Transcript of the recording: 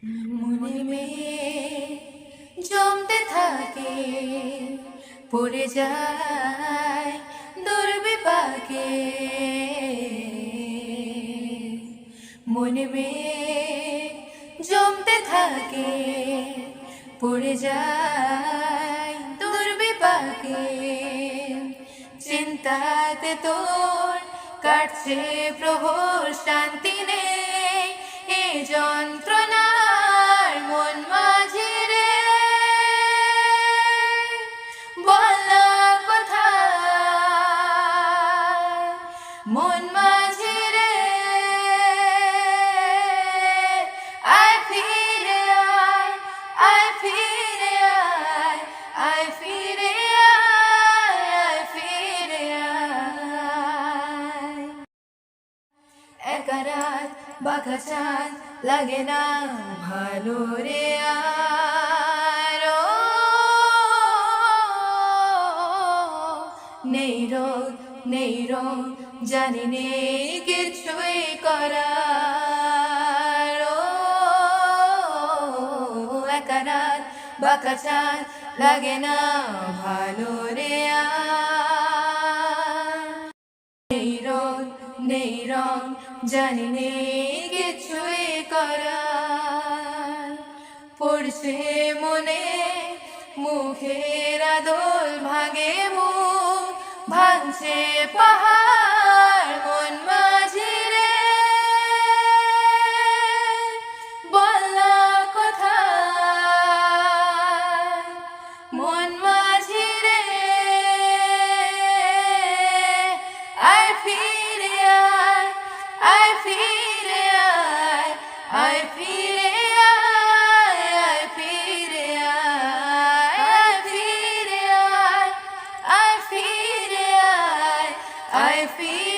মনে মেয়ে জমতে থাকে, পড়ে যায় দুর্বিপাকে। মনে মেয়ে জমতে থাকে, পড়ে যায় দুর্বিপাকে। চিন্তাতে তোর কাটছে প্রহর, শান্তি নেই এ যন্ত্রণার মন মাঝে রে। বল না কোথায় মন মাঝে রে, আয় ফিরে আয়, আয় ফিরে আয়, আয় ফিরে আয়, আয় ফিরে আয়। একা রাত বাঁকা চাঁদ লাগে না ভালো রে আর। নেই রোগ নেই রোগ জানি নেই কিছুই করার। একা রাত বাঁকা চাঁদ লাগে না ভালো রে আর। নেই রোগ নেই রং জানি নেই কিছুই করার। পড়ছে মনে মুখের আদল, ভাঙে মুখ ভাঙছে পাহাড় মন মাঝে রে। বল না কোথায় মন মাঝে রে, আয় ফিরে আয়, আয় ফিরে আয়, আয় ফিরে আয়, আয় ফিরে আয়, আয় ফিরে আয়, আয় ফিরে আয়, আয় ফিরে